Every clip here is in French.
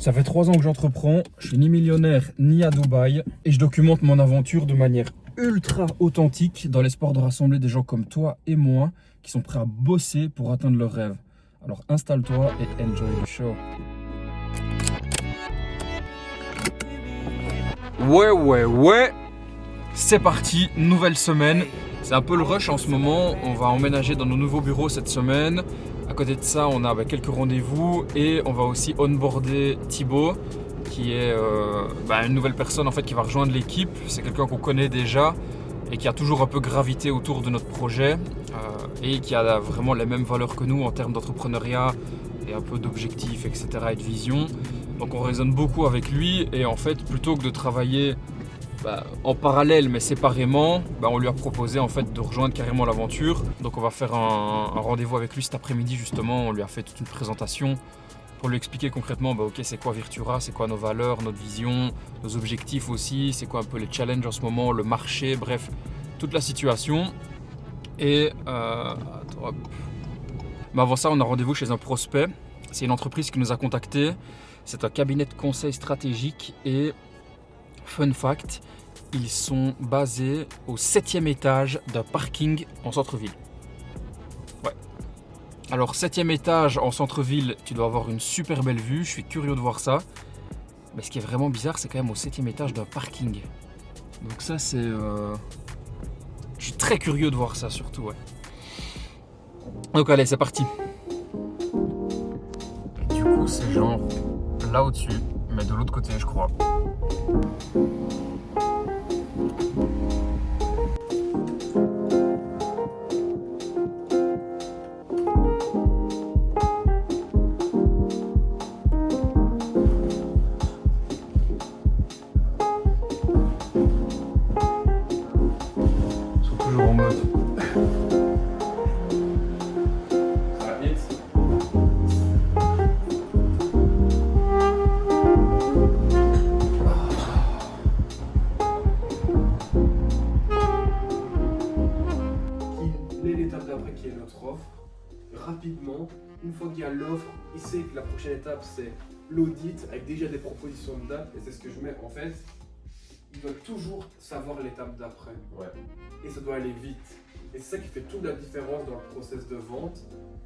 Ça fait 3 ans que j'entreprends, je suis ni millionnaire ni à Dubaï et je documente mon aventure de manière ultra authentique dans l'espoir de rassembler des gens comme toi et moi qui sont prêts à bosser pour atteindre leurs rêves. Alors installe-toi et enjoy the show. Ouais, c'est parti, nouvelle semaine. C'est un peu le rush en ce moment, on va emménager dans nos nouveaux bureaux cette semaine. À côté de ça, on a quelques rendez-vous et on va aussi onboarder Thibaut, qui est une nouvelle personne en fait qui va rejoindre l'équipe. C'est quelqu'un qu'on connaît déjà et qui a toujours un peu gravité autour de notre projet et qui a vraiment les mêmes valeurs que nous en termes d'entrepreneuriat et un peu d'objectifs, etc. et de vision. Donc on raisonne beaucoup avec lui et en fait plutôt que de travailler en parallèle mais séparément, on lui a proposé en fait de rejoindre carrément l'aventure. Donc on va faire un rendez-vous avec lui cet après-midi justement. On lui a fait toute une présentation pour lui expliquer concrètement ok, c'est quoi Virtura, c'est quoi nos valeurs, notre vision, nos objectifs aussi, c'est quoi un peu les challenges en ce moment, le marché, bref, toute la situation. Et avant ça, on a rendez-vous chez un prospect. C'est une entreprise qui nous a contactés. C'est un cabinet de conseil stratégique et fun fact, ils sont basés au 7e étage d'un parking en centre-ville. Ouais. Alors 7e étage en centre-ville, tu dois avoir une super belle vue, je suis curieux de voir ça. Mais ce qui est vraiment bizarre, c'est quand même au 7e étage d'un parking. Donc ça c'est... Je suis très curieux de voir ça surtout, ouais. Donc allez, c'est parti. Du coup c'est genre là au-dessus, mais de l'autre côté je crois. Qui est notre offre, rapidement, une fois qu'il y a l'offre, il sait que la prochaine étape c'est l'audit avec déjà des propositions de date et c'est ce que je mets en fait, il doit toujours savoir l'étape d'après et ça doit aller vite et c'est ça qui fait toute la différence dans le process de vente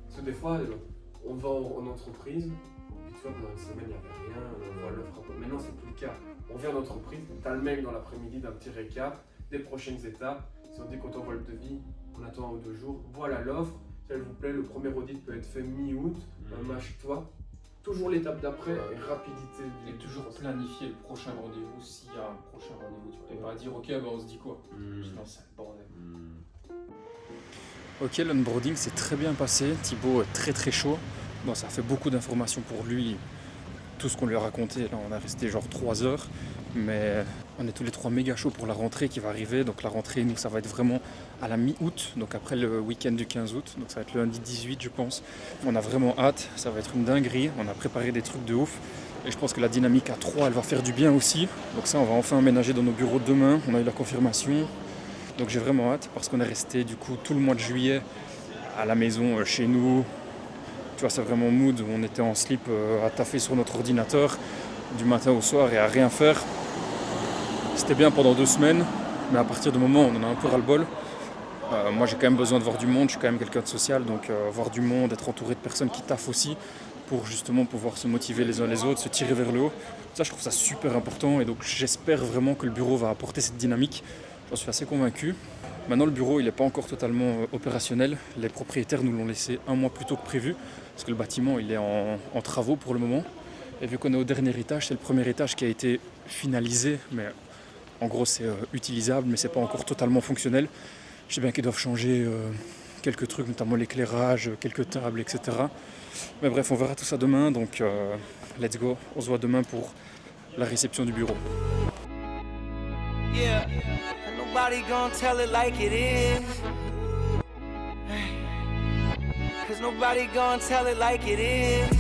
parce que des fois on va en entreprise, tu vois pendant une semaine il n'y avait rien, on voit l'offre un peu, maintenant c'est plus le cas, on vient en entreprise, tu as le mail dans l'après-midi d'un petit récap des prochaines étapes, si on dit qu'on t'envoie le devis, on attend 1 ou 2 jours, voilà l'offre, si elle vous plaît, le premier audit peut être fait mi-août, mâche-toi, toujours l'étape d'après et rapidité du... Et toujours planifier le prochain rendez-vous s'il y a un prochain rendez-vous, tu vois, et pas dire ok, on se dit quoi, putain c'est le bordel. Ok, l'onboarding s'est très bien passé, Thibaut est très très chaud, bon ça a fait beaucoup d'informations pour lui, tout ce qu'on lui a raconté, là on a resté genre 3 heures, mais on est tous les 3 méga chauds pour la rentrée qui va arriver. Donc la rentrée, nous, ça va être vraiment à la mi-août, donc après le week-end du 15 août, donc ça va être le lundi 18 je pense. On a vraiment hâte, ça va être une dinguerie, on a préparé des trucs de ouf. Et je pense que la dynamique à 3, elle va faire du bien aussi. Donc ça, on va enfin emménager dans nos bureaux demain, on a eu la confirmation. Donc j'ai vraiment hâte parce qu'on est resté du coup tout le mois de juillet à la maison chez nous. Tu vois, c'est vraiment mood, on était en slip à taffer sur notre ordinateur du matin au soir et à rien faire. C'était bien pendant 2 semaines, mais à partir du moment où on en a un peu ras-le-bol, moi j'ai quand même besoin de voir du monde, je suis quand même quelqu'un de social, donc voir du monde, être entouré de personnes qui taffent aussi, pour justement pouvoir se motiver les uns les autres, se tirer vers le haut. Ça je trouve ça super important et donc j'espère vraiment que le bureau va apporter cette dynamique, j'en suis assez convaincu. Maintenant le bureau il n'est pas encore totalement opérationnel, les propriétaires nous l'ont laissé 1 mois plus tôt que prévu, parce que le bâtiment il est en travaux pour le moment. Et vu qu'on est au dernier étage, c'est le premier étage qui a été finalisé, mais en gros c'est utilisable, mais c'est pas encore totalement fonctionnel. Je sais bien qu'ils doivent changer quelques trucs, notamment l'éclairage, quelques tables, etc. Mais bref, on verra tout ça demain, donc let's go, on se voit demain pour la réception du bureau. Yeah, nobody gonna tell it like it is. Cause nobody gonna tell it like it is.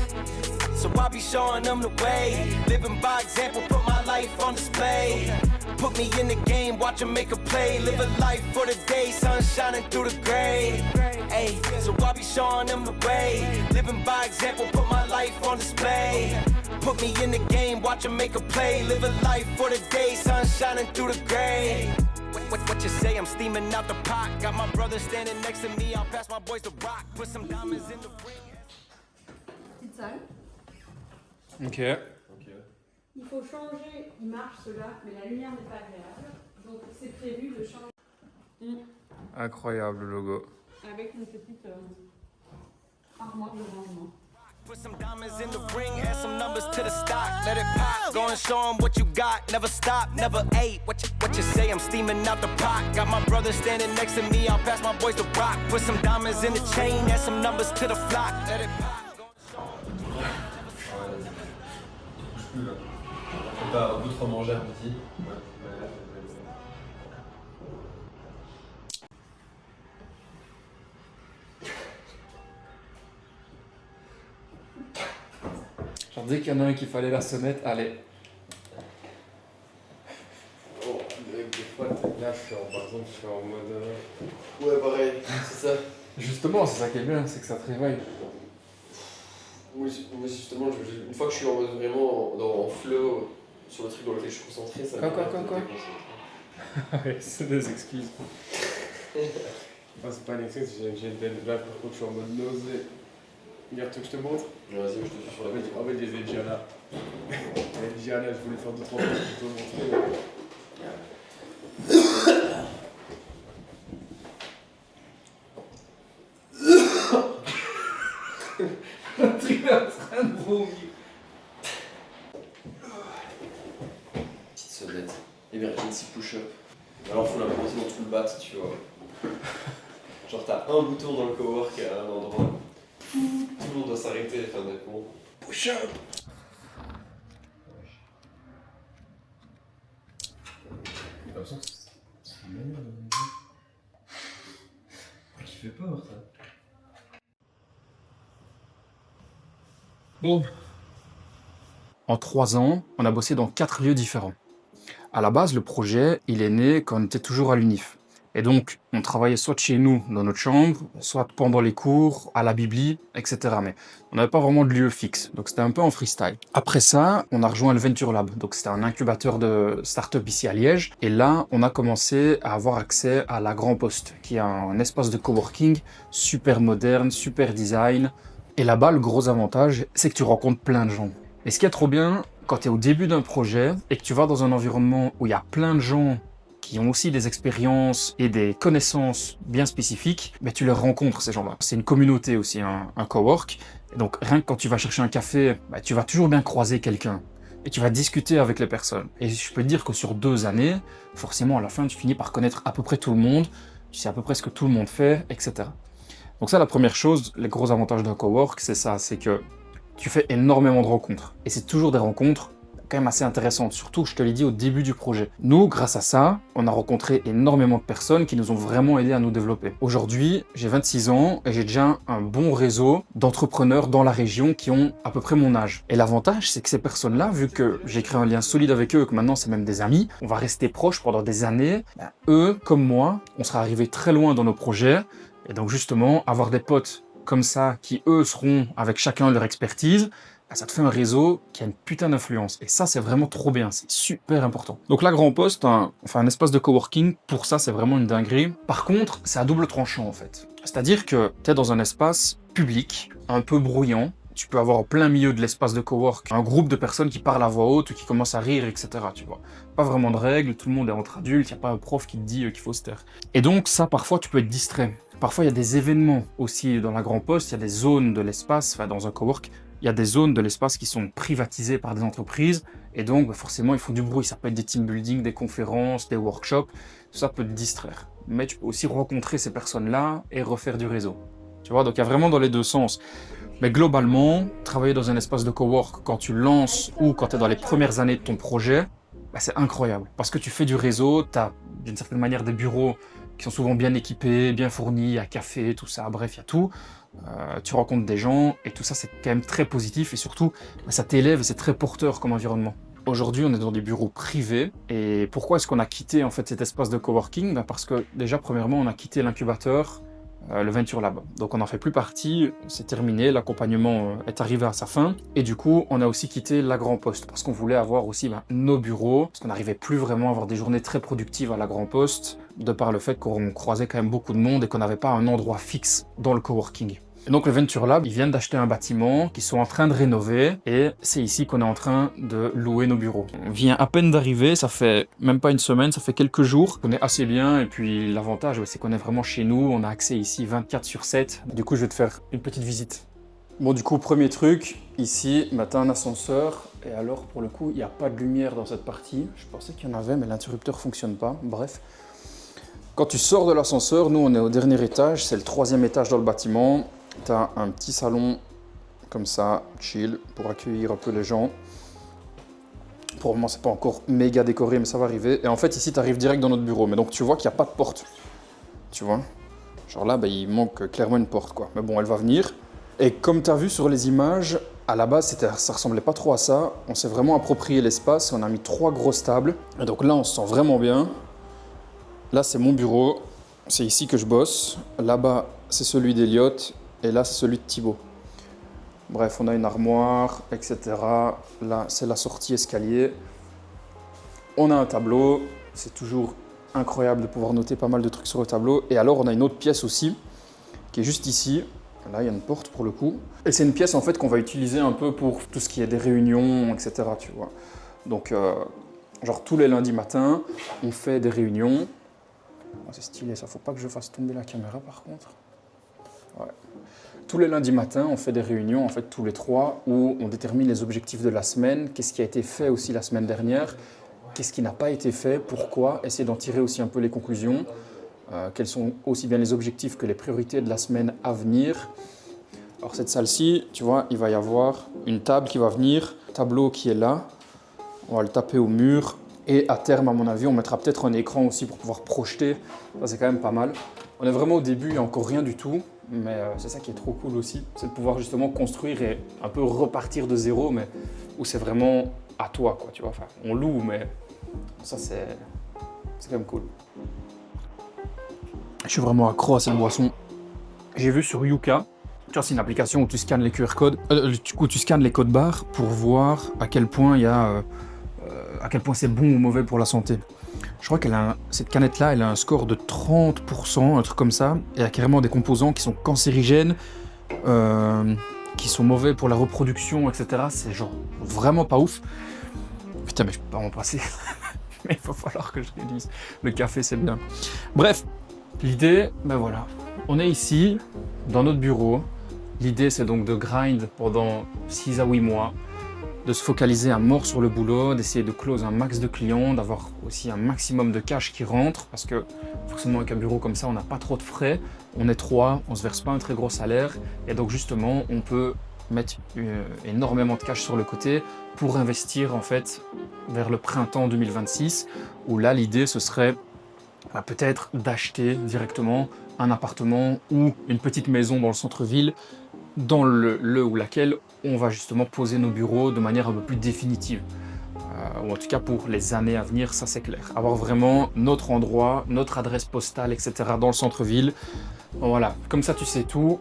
So I'll be showing them the way. Living by example, put my life on display. Put me in the game, watch them make a play. Live a life for the day, sun shining through the gray. Ay, so I'll be showing them the way. Living by example, put my life on display. Put Put me in the game, watch them make a play. Live a life for the day, sun shining through the gray. What you say? I'm steaming out the pot. Got my brother standing next to me. I'll pass my boys the rock. Put some diamonds in the ring. Petite salle. Ok. Il faut changer, il marche cela, mais la lumière n'est pas agréable. Donc c'est prévu de changer. Incroyable le logo. Avec une petite armoire de rangement. Put some diamonds in the ring, add some numbers to the stock. Let it pop, go and show 'em what you got. Never stop, never ate. What you say? I'm steaming out the pot. Got my brother standing next to me. I'll pass my boys the rock. Put some diamonds in the chain, add some numbers to the flock. Let it pop. T'as un peu trop mangé à midi. Genre dès qu'il y en a un qui fallait la sonnette, allez. Bon, des fois, là, par exemple, je suis en mode. Ouais, pareil, c'est ça. Justement, c'est ça qui est bien, c'est que ça te réveille. Oui, justement, une fois que je suis en mode vraiment en flow sur le truc dans lequel je suis concentré, ça Quoi me Ouais, c'est des excuses. Enfin, c'est pas une excuse, j'ai une belle blague, par contre je suis en mode nausée. Regarde, tu veux que je te montre? Vas-y, je te suis sur la page. En fait, je les ai déjà là. Je les ai déjà là, je voulais faire 2-3 fois pour te montrer. Tu es en train de vomir. Petite sonnette. Emergency push-up. Alors, faut l'implémenter dans tout le bat, tu vois. Genre, t'as un bouton dans le cowork à un endroit. Tout le monde doit s'arrêter et faire des cons. Push-up. De toute façon, c'est une manière de manger. Qui fait peur, ça. Bon. En 3 ans, on a bossé dans 4 lieux différents. À la base, le projet, il est né quand on était toujours à l'UNIF. Et donc, on travaillait soit chez nous, dans notre chambre, soit pendant les cours, à la bibli, etc. Mais on n'avait pas vraiment de lieu fixe, donc c'était un peu en freestyle. Après ça, on a rejoint le Venture Lab, donc c'était un incubateur de start-up ici à Liège. Et là, on a commencé à avoir accès à la Grand Poste, qui est un espace de coworking super moderne, super design. Et là-bas, le gros avantage, c'est que tu rencontres plein de gens. Et ce qui est trop bien, quand tu es au début d'un projet et que tu vas dans un environnement où il y a plein de gens qui ont aussi des expériences et des connaissances bien spécifiques, mais tu les rencontres, ces gens-là. C'est une communauté aussi, un cowork. Et donc, rien que quand tu vas chercher un café, tu vas toujours bien croiser quelqu'un. Et tu vas discuter avec les personnes. Et je peux te dire que sur 2 années, forcément, à la fin, tu finis par connaître à peu près tout le monde. Tu sais à peu près ce que tout le monde fait, etc. Donc ça, la première chose, les gros avantages d'un cowork, c'est ça, c'est que tu fais énormément de rencontres. Et c'est toujours des rencontres quand même assez intéressantes, surtout, je te l'ai dit, au début du projet. Nous, grâce à ça, on a rencontré énormément de personnes qui nous ont vraiment aidés à nous développer. Aujourd'hui, j'ai 26 ans et j'ai déjà un bon réseau d'entrepreneurs dans la région qui ont à peu près mon âge. Et l'avantage, c'est que ces personnes-là, vu que j'ai créé un lien solide avec eux, que maintenant c'est même des amis, on va rester proches pendant des années. Eux, comme moi, on sera arrivés très loin dans nos projets. Et donc justement, avoir des potes comme ça, qui eux seront avec chacun leur expertise, ça te fait un réseau qui a une putain d'influence. Et ça, c'est vraiment trop bien, c'est super important. Donc la Grand Poste, un espace de coworking, pour ça, c'est vraiment une dinguerie. Par contre, c'est à double tranchant en fait. C'est-à-dire que tu es dans un espace public, un peu bruyant. Tu peux avoir au plein milieu de l'espace de cowork un groupe de personnes qui parlent à voix haute ou qui commencent à rire, etc. Tu vois. Pas vraiment de règles, tout le monde est entre adultes, il n'y a pas un prof qui te dit qu'il faut se taire. Et donc ça, parfois, tu peux être distrait. Parfois, il y a des événements aussi dans la Grand Poste, il y a des zones de l'espace, enfin dans un cowork, il y a des zones de l'espace qui sont privatisées par des entreprises, et donc forcément, ils font du bruit. Ça peut être des team building, des conférences, des workshops, tout ça peut te distraire. Mais tu peux aussi rencontrer ces personnes-là et refaire du réseau. Tu vois, donc il y a vraiment dans les deux sens. Mais globalement, travailler dans un espace de cowork quand tu lances ou quand tu es dans les premières années de ton projet, c'est incroyable. Parce que tu fais du réseau, tu as d'une certaine manière des bureaux qui sont souvent bien équipés, bien fournis, il y a café, tout ça, bref, il y a tout. Tu rencontres des gens et tout ça, c'est quand même très positif et surtout, ça t'élève et c'est très porteur comme environnement. Aujourd'hui, on est dans des bureaux privés. Et pourquoi est-ce qu'on a quitté en fait cet espace de coworking ? Parce que déjà, premièrement, on a quitté l'incubateur le Venture Lab. Donc on n'en fait plus partie, c'est terminé, l'accompagnement est arrivé à sa fin. Et du coup, on a aussi quitté la Grand Poste parce qu'on voulait avoir aussi nos bureaux, parce qu'on n'arrivait plus vraiment à avoir des journées très productives à la Grand Poste, de par le fait qu'on croisait quand même beaucoup de monde et qu'on n'avait pas un endroit fixe dans le coworking. Et donc le Venture Lab, ils viennent d'acheter un bâtiment qu'ils sont en train de rénover et c'est ici qu'on est en train de louer nos bureaux. On vient à peine d'arriver, ça fait même pas une semaine, ça fait quelques jours. On est assez bien et puis l'avantage c'est qu'on est vraiment chez nous, on a accès ici 24/7. Du coup je vais te faire une petite visite. Bon du coup premier truc, ici t'as un ascenseur et alors pour le coup il n'y a pas de lumière dans cette partie. Je pensais qu'il y en avait mais l'interrupteur fonctionne pas, bref. Quand tu sors de l'ascenseur, nous on est au dernier étage, c'est le 3e étage dans le bâtiment. Tu as un petit salon comme ça, chill, pour accueillir un peu les gens. Pour le moment, c'est pas encore méga décoré, mais ça va arriver. Et en fait, ici, tu arrives direct dans notre bureau. Mais donc, tu vois qu'il n'y a pas de porte. Tu vois? Genre là, il manque clairement une porte, quoi. Mais bon, elle va venir. Et comme tu as vu sur les images, à la base, ça ressemblait pas trop à ça. On s'est vraiment approprié l'espace. On a mis 3 grosses tables. Et donc là, on se sent vraiment bien. Là, c'est mon bureau. C'est ici que je bosse. Là-bas, c'est celui d'Eliott. Et là, c'est celui de Thibaut. Bref, on a une armoire, etc. Là, c'est la sortie escalier. On a un tableau. C'est toujours incroyable de pouvoir noter pas mal de trucs sur le tableau. Et alors, on a une autre pièce aussi, qui est juste ici. Là, il y a une porte pour le coup. Et c'est une pièce, en fait, qu'on va utiliser un peu pour tout ce qui est des réunions, etc. Tu vois. Donc, genre, tous les lundis matins, on fait des réunions. Oh, c'est stylé, ça. Faut pas que je fasse tomber la caméra, par contre. Ouais. Tous les lundis matins, on fait des réunions, en fait, tous les 3, où on détermine les objectifs de la semaine, qu'est-ce qui a été fait aussi la semaine dernière, qu'est-ce qui n'a pas été fait, pourquoi, essayer d'en tirer aussi un peu les conclusions, quels sont aussi bien les objectifs que les priorités de la semaine à venir. Alors cette salle-ci, tu vois, il va y avoir une table qui va venir, tableau qui est là, on va le taper au mur, et à terme, à mon avis, on mettra peut-être un écran aussi pour pouvoir projeter, ça c'est quand même pas mal. On est vraiment au début, il n'y a encore rien du tout. Mais c'est ça qui est trop cool aussi, c'est de pouvoir justement construire et un peu repartir de zéro, mais où c'est vraiment à toi, quoi, tu vois. Enfin, on loue, mais ça, c'est quand même cool. Je suis vraiment accro à cette boisson. J'ai vu sur Yuka, tu vois, c'est une application où tu scannes les QR codes, où tu scannes les codes barres pour voir à quel point il y a, à quel point c'est bon ou mauvais pour la santé. Je crois cette canette-là, elle a un score de 30%, un truc comme ça. Et il y a carrément des composants qui sont cancérigènes, qui sont mauvais pour la reproduction, etc. C'est genre vraiment pas ouf. Putain, mais je peux pas m'en passer. Mais il va falloir que je réduise. Le café, c'est bien. Bref, l'idée, voilà. On est ici, dans notre bureau. L'idée, c'est donc de grind pendant 6 à 8 mois. De se focaliser à mort sur le boulot, d'essayer de close un max de clients, d'avoir aussi un maximum de cash qui rentre, parce que forcément avec un bureau comme ça, on n'a pas trop de frais, on est 3, on se verse pas un très gros salaire, et donc justement, on peut mettre énormément de cash sur le côté pour investir en fait vers le printemps 2026, où là l'idée ce serait peut-être d'acheter directement un appartement ou une petite maison dans le centre-ville, dans le ou laquelle on va justement poser nos bureaux de manière un peu plus définitive. Ou en tout cas pour les années à venir, ça c'est clair. Avoir vraiment notre endroit, notre adresse postale, etc. dans le centre-ville. Voilà, comme ça tu sais tout.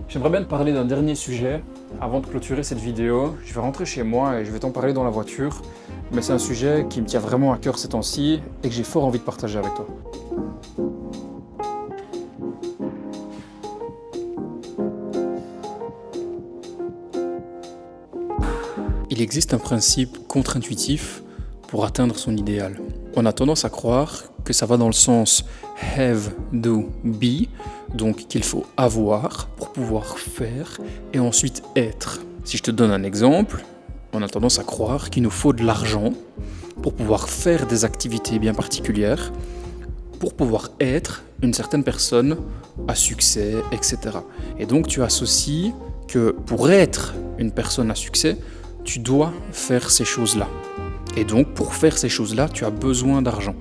J'aimerais bien te parler d'un dernier sujet avant de clôturer cette vidéo. Je vais rentrer chez moi et je vais t'en parler dans la voiture. Mais c'est un sujet qui me tient vraiment à cœur ces temps-ci et que j'ai fort envie de partager avec toi. Il existe un principe contre-intuitif pour atteindre son idéal. On a tendance à croire que ça va dans le sens have, do, be, donc qu'il faut avoir pour pouvoir faire et ensuite être. Si je te donne un exemple, on a tendance à croire qu'il nous faut de l'argent pour pouvoir faire des activités bien particulières, pour pouvoir être une certaine personne à succès, etc. Et donc tu associes que pour être une personne à succès, tu dois faire ces choses-là. Et donc, pour faire ces choses-là, tu as besoin d'argent.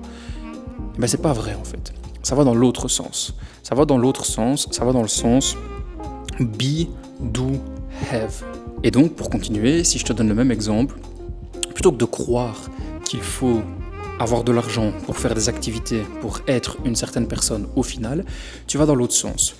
Mais c'est pas vrai, en fait. Ça va dans l'autre sens. Ça va dans l'autre sens. Ça va dans le sens be, do, have. Et donc, pour continuer, si je te donne le même exemple, plutôt que de croire qu'il faut avoir de l'argent pour faire des activités, pour être une certaine personne au final, tu vas dans l'autre sens.